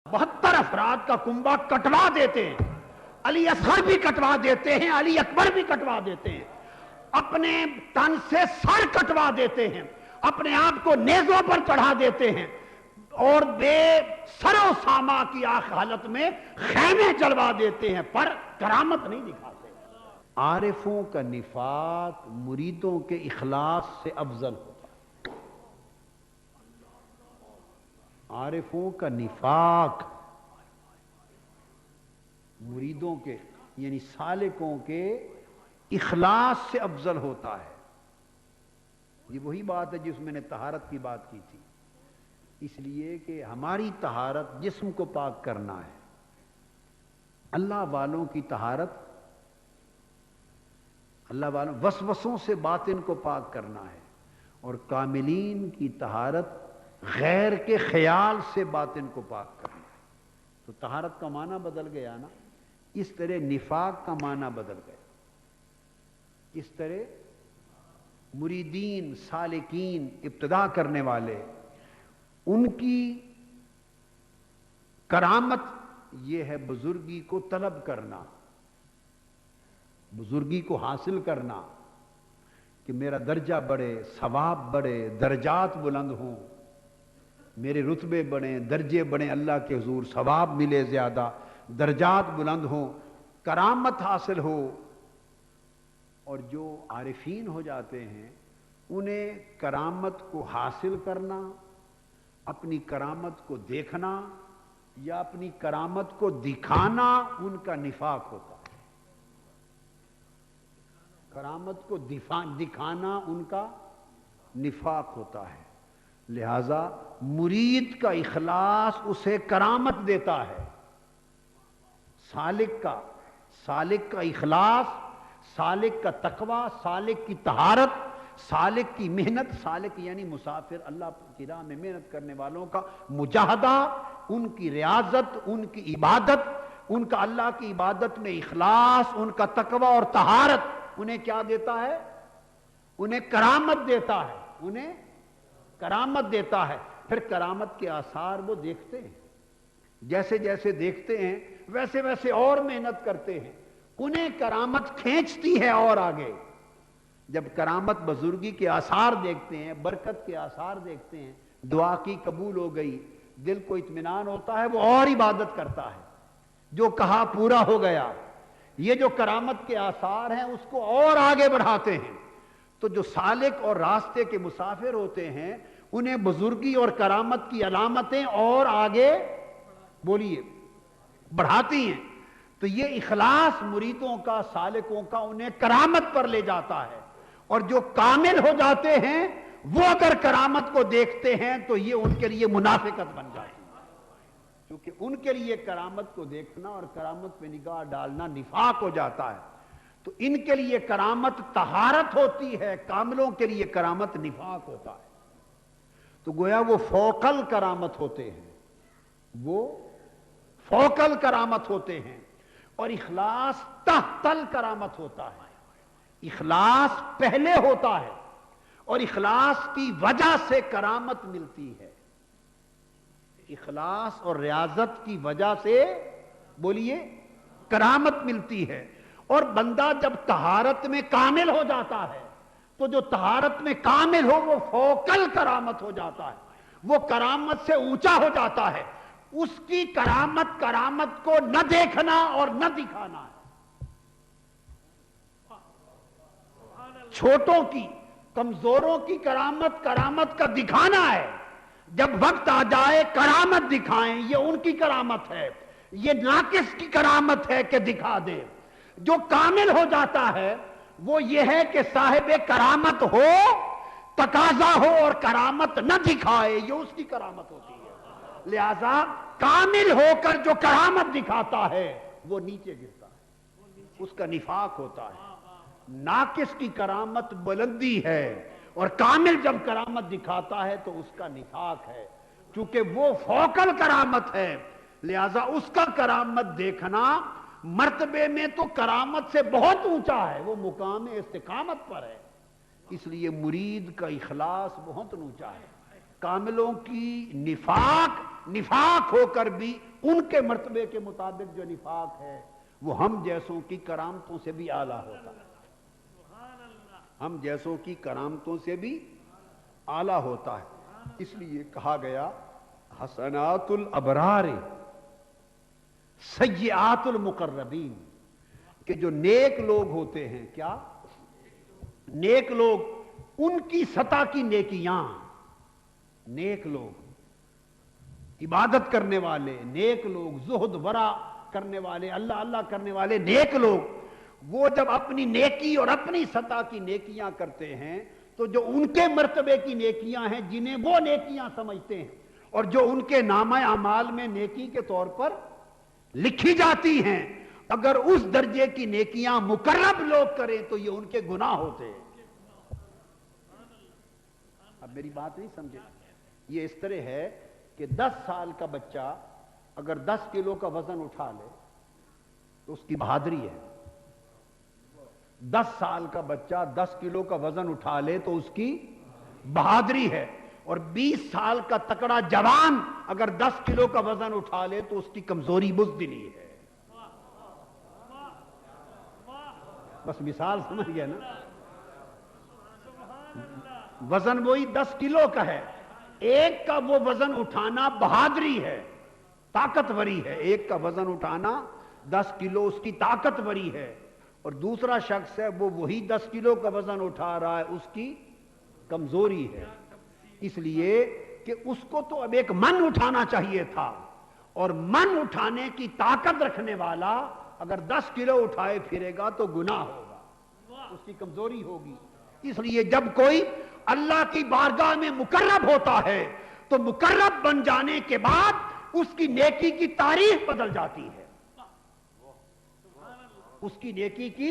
72 افراد کا کنبہ کٹوا دیتے ہیں، علی اصغر بھی کٹوا دیتے ہیں، علی اکبر بھی کٹوا دیتے ہیں، اپنے تن سے سر کٹوا دیتے ہیں، اپنے آپ کو نیزوں پر چڑھا دیتے ہیں اور بے سر و ساما کی حالت میں خیمے جلوا دیتے ہیں، پر کرامت نہیں دکھاتے۔ عارفوں کا نفاق مریدوں کے اخلاص سے افضل ہوتا ہے۔ عارفوں کا نفاق مریدوں کے یعنی سالکوں کے اخلاص سے افضل ہوتا ہے۔ یہ وہی بات ہے جس میں نے طہارت کی بات کی تھی، اس لیے کہ ہماری طہارت جسم کو پاک کرنا ہے، اللہ والوں کی طہارت اللہ والوں وسوسوں سے باطن کو پاک کرنا ہے، اور کاملین کی طہارت غیر کے خیال سے باطن کو پاک کرنا ہے۔ تو طہارت کا معنی بدل گیا نا، اس طرح نفاق کا معنی بدل گیا۔ اس طرح مریدین، سالکین، ابتدا کرنے والے، ان کی کرامت یہ ہے بزرگی کو طلب کرنا، بزرگی کو حاصل کرنا، کہ میرا درجہ بڑھے، ثواب بڑھے، درجات بلند ہوں، میرے رتبے بڑھیں، درجے بڑھیں اللہ کے حضور، ثواب ملے زیادہ، درجات بلند ہوں، کرامت حاصل ہو۔ اور جو عارفین ہو جاتے ہیں انہیں کرامت کو حاصل کرنا، اپنی کرامت کو دیکھنا یا اپنی کرامت کو دکھانا ان کا نفاق ہوتا ہے۔ کرامت کو دکھانا ان کا نفاق ہوتا ہے۔ لہذا مرید کا اخلاص اسے کرامت دیتا ہے، سالک کا اخلاص، سالک کا تقوی، سالک کی طہارت، سالک کی محنت، سالک یعنی مسافر، اللہ کی راہ میں محنت کرنے والوں کا مجاہدہ، ان کی ریاضت، ان کی عبادت، ان کا اللہ کی عبادت میں اخلاص، ان کا تقوی اور طہارت انہیں کیا دیتا ہے؟ انہیں کرامت دیتا ہے، انہیں کرامت دیتا ہے۔ پھر کرامت کے آثار وہ دیکھتے ہیں، جیسے جیسے دیکھتے ہیں ویسے ویسے اور محنت کرتے ہیں، انہیں کرامت کھینچتی ہے اور آگے۔ جب کرامت بزرگی کے آثار دیکھتے ہیں، برکت کے آثار دیکھتے ہیں، دعا کی قبول ہو گئی، دل کو اطمینان ہوتا ہے، وہ اور عبادت کرتا ہے، جو کہا پورا ہو گیا۔ یہ جو کرامت کے آثار ہیں اس کو اور آگے بڑھاتے ہیں۔ تو جو سالک اور راستے کے مسافر ہوتے ہیں انہیں بزرگی اور کرامت کی علامتیں اور آگے بولیے بڑھاتی ہیں۔ تو یہ اخلاص مریدوں کا، سالکوں کا انہیں کرامت پر لے جاتا ہے، اور جو کامل ہو جاتے ہیں وہ اگر کرامت کو دیکھتے ہیں تو یہ ان کے لیے منافقت بن جاتی ہے، کیونکہ ان کے لیے کرامت کو دیکھنا اور کرامت پہ نگاہ ڈالنا نفاق ہو جاتا ہے۔ تو ان کے لیے کرامت طہارت ہوتی ہے، کاملوں کے لیے کرامت نفاق ہوتا ہے۔ تو گویا وہ فوقل کرامت ہوتے ہیں، وہ فوقل کرامت ہوتے ہیں، اور اخلاص تحتل کرامت ہوتا ہے۔ اخلاص پہلے ہوتا ہے، اور اخلاص کی وجہ سے کرامت ملتی ہے۔ اخلاص اور ریاضت کی وجہ سے بولیے کرامت ملتی ہے۔ اور بندہ جب طہارت میں کامل ہو جاتا ہے تو جو طہارت میں کامل ہو وہ فوقل کرامت ہو جاتا ہے، وہ کرامت سے اونچا ہو جاتا ہے۔ اس کی کرامت کو نہ دیکھنا اور نہ دکھانا ہے۔ چھوٹوں کی، کمزوروں کی کرامت کا دکھانا ہے۔ جب وقت آ جائے کرامت دکھائیں، یہ ان کی کرامت ہے، یہ ناقص کی کرامت ہے کہ دکھا دے۔ جو کامل ہو جاتا ہے وہ یہ ہے کہ صاحب کرامت ہو، تقاضا ہو اور کرامت نہ دکھائے، یہ اس کی کرامت ہوتی ہے۔ لہذا کامل ہو کر جو کرامت دکھاتا ہے وہ نیچے گرتا ہے، اس کا نفاق ہوتا ہے۔ ناقص کی کرامت بلندی ہے، اور کامل جب کرامت دکھاتا ہے تو اس کا نفاق ہے، کیونکہ وہ فوقل کرامت ہے۔ لہذا اس کا کرامت دیکھنا مرتبے میں تو کرامت سے بہت اونچا ہے، وہ مقام استقامت پر ہے۔ اس لیے مرید کا اخلاص بہت اونچا ہے۔ کاملوں کی نفاق ہو کر بھی ان کے مرتبے کے مطابق جو نفاق ہے وہ ہم جیسوں کی کرامتوں سے بھی اعلیٰ ہوتا ہے، ہم جیسوں کی کرامتوں سے بھی اعلیٰ ہوتا ہے۔ اس لیے کہا گیا حسنات الابرار سیئات المقربین، کہ جو نیک لوگ ہوتے ہیں، کیا نیک لوگ، ان کی سطح کی نیکیاں، نیک لوگ عبادت کرنے والے، نیک لوگ زہد ورع کرنے والے، اللہ اللہ کرنے والے نیک لوگ، وہ جب اپنی نیکی اور اپنی سطح کی نیکیاں کرتے ہیں تو جو ان کے مرتبے کی نیکیاں ہیں جنہیں وہ نیکیاں سمجھتے ہیں اور جو ان کے نامہ اعمال میں نیکی کے طور پر لکھی جاتی ہیں، اگر اس درجے کی نیکیاں مقرب لوگ کریں تو یہ ان کے گناہ ہوتے ہیں۔ اب میری بات نہیں سمجھے؟ یہ اس طرح ہے کہ 10 سال کا بچہ اگر 10 کلو کا وزن اٹھا لے تو اس کی بہادری ہے۔ 10 سال کا بچہ 10 کلو کا وزن اٹھا لے تو اس کی بہادری ہے، اور 20 سال کا تکڑا جوان اگر 10 کلو کا وزن اٹھا لے تو اس کی کمزوری بزدلی ہے۔ بس مثال سمجھ گئے نا؟ وزن وہی 10 کلو کا ہے، ایک کا وہ وزن اٹھانا بہادری ہے، طاقتوری ہے، ایک کا وزن اٹھانا 10 کلو اس کی طاقتوری ہے، اور دوسرا شخص ہے وہ وہی 10 کلو کا وزن اٹھا رہا ہے، اس کی کمزوری ہے۔ اس لیے کہ اس کو تو اب ایک من اٹھانا چاہیے تھا، اور من اٹھانے کی طاقت رکھنے والا اگر 10 کلو اٹھائے پھرے گا تو گناہ ہوگا، اس کی کمزوری ہوگی۔ اس لیے جب کوئی اللہ کی بارگاہ میں مقرب ہوتا ہے تو مقرب بن جانے کے بعد اس کی نیکی کی تاریخ بدل جاتی ہے، اس کی نیکی کی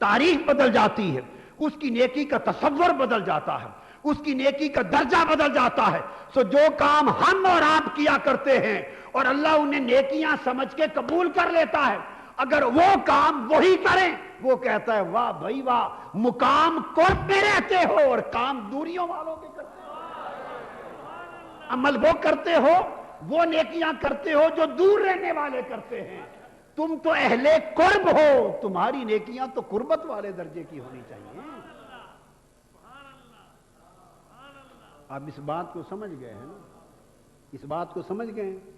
تاریخ بدل جاتی ہے، اس کی نیکی کا تصور بدل جاتا ہے، اس کی نیکی کا درجہ بدل جاتا ہے۔ سو جو کام ہم اور آپ کیا کرتے ہیں اور اللہ انہیں نیکیاں سمجھ کے قبول کر لیتا ہے، اگر وہ کام وہی کریں وہ کہتا ہے واہ بھائی واہ، مقام قرب میں رہتے ہو اور کام دوریوں والوں کے کرتے ہو، عمل وہ کرتے ہو، وہ نیکیاں کرتے ہو جو دور رہنے والے کرتے ہیں۔ تم تو اہل قرب ہو، تمہاری نیکیاں تو قربت والے درجے کی ہونی چاہیے۔ آپ اس بات کو سمجھ گئے ہیں نا؟ اس بات کو سمجھ گئے ہیں؟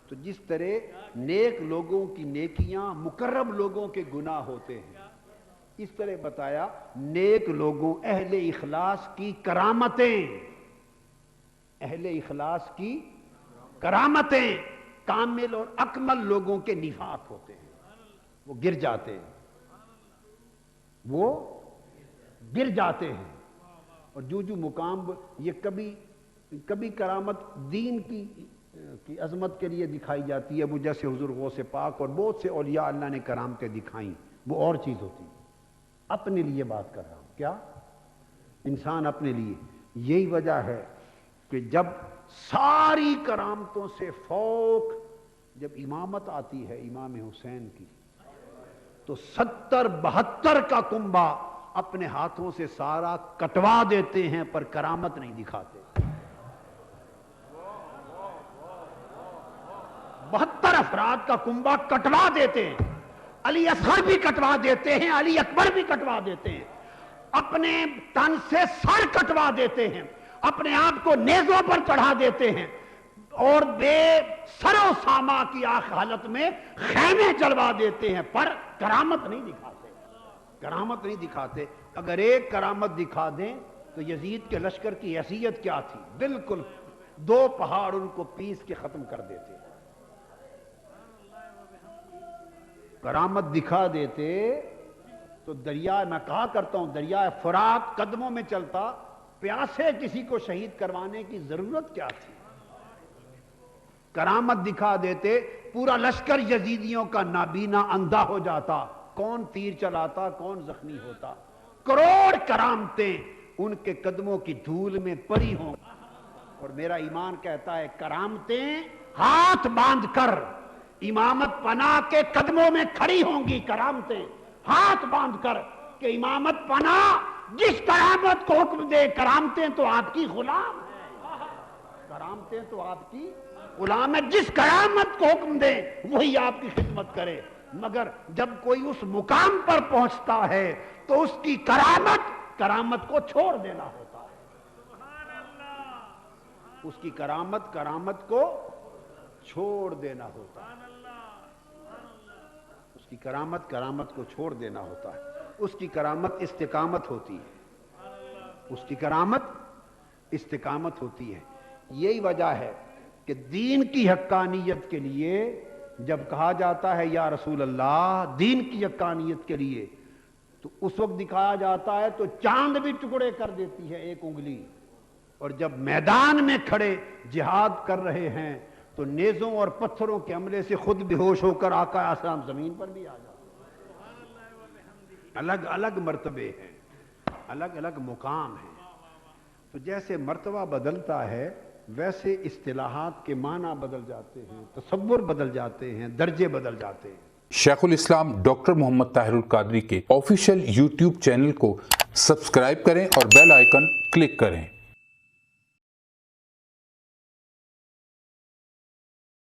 تو جس طرح نیک لوگوں کی نیکیاں مقرب لوگوں کے گناہ ہوتے ہیں، اس طرح بتایا نیک لوگوں اہل اخلاص کی کرامتیں، اہل اخلاص کی کرامتیں کامل اور اکمل لوگوں کے نفاق ہوتے ہیں، وہ گر جاتے ہیں، وہ گر جاتے ہیں۔ اور جو مقام یہ کبھی کرامت دین کی عظمت کے لیے دکھائی جاتی ہے، وہ جیسے حضور غوث پاک اور بہت سے اولیاء اللہ نے کرامتیں دکھائیں، وہ اور چیز ہوتی ہے۔ اپنے لیے بات کر رہا ہوں، کیا انسان اپنے لیے؟ یہی وجہ ہے کہ جب ساری کرامتوں سے فوق جب امامت آتی ہے امام حسین کی، تو 70-72 کا کنبہ اپنے ہاتھوں سے سارا کٹوا دیتے ہیں پر کرامت نہیں دکھاتے۔ 72 افراد کا کنبہ کٹوا دیتے ہیں، علی اصغر بھی کٹوا دیتے ہیں، علی اکبر بھی کٹوا دیتے ہیں، اپنے تن سے سر کٹوا دیتے ہیں، اپنے آپ کو نیزوں پر چڑھا دیتے ہیں، اور بے سر و ساما کی حالت میں خیمے جلوا دیتے ہیں، پر کرامت نہیں دکھاتے، کرامت نہیں دکھاتے۔ اگر ایک کرامت دکھا دیں تو یزید کے لشکر کی حیثیت کیا تھی؟ بالکل 2 پہاڑ ان کو پیس کے ختم کر دیتے۔ کرامت دکھا دیتے تو دریا، میں کہا کرتا ہوں دریا فرات قدموں میں چلتا، پیاسے کسی کو شہید کروانے کی ضرورت کیا تھی؟ کرامت دکھا دیتے پورا لشکر یزیدیوں کا نابینا اندھا ہو جاتا، کون تیر چلاتا، کون زخمی ہوتا۔ کروڑ کرامتیں ان کے قدموں کی دھول میں پڑی ہوں، اور میرا ایمان کہتا ہے کرامتیں ہاتھ باندھ کر امامت پناہ کے قدموں میں کھڑی ہوں گی، کرامتیں ہاتھ باندھ کر کہ امامت پناہ جس کرامت کو حکم دے، کرامتیں تو آپ کی غلام ہیں۔ کرامتیں تو آپ کی غلام ہے، جس کرامت کو حکم دے وہی آپ کی خدمت کرے، مگر جب کوئی اس مقام پر پہنچتا ہے تو اس کی کرامت کو چھوڑ دینا ہوتا ہے، اس کی کرامت کو چھوڑ دینا ہوتا ہے، اس کی کرامت کو چھوڑ دینا ہوتا ہے، اس کی کرامت استقامت ہوتی ہے، اس کی کرامت استقامت ہوتی ہے۔ یہی وجہ ہے کہ دین کی حقانیت کے لیے جب کہا جاتا ہے یا رسول اللہ دین کی حقانیت کے لیے، تو اس وقت دکھایا جاتا ہے تو چاند بھی ٹکڑے کر دیتی ہے ایک انگلی، اور جب میدان میں کھڑے جہاد کر رہے ہیں تو نیزوں اور پتھروں کے حملے سے خود بے ہوش ہو کر آقا اسلام زمین پر بھی آ جاتے ہیں۔ الگ الگ مرتبے ہیں، الگ الگ مقام ہیں، تو جیسے مرتبہ بدلتا ہے ویسے اصطلاحات کے معنی بدل جاتے ہیں، تصور بدل جاتے ہیں، درجے بدل جاتے ہیں۔ شیخ الاسلام ڈاکٹر محمد طاہر القادری کے آفیشیل یوٹیوب چینل کو سبسکرائب کریں اور بیل آئیکن کلک کریں۔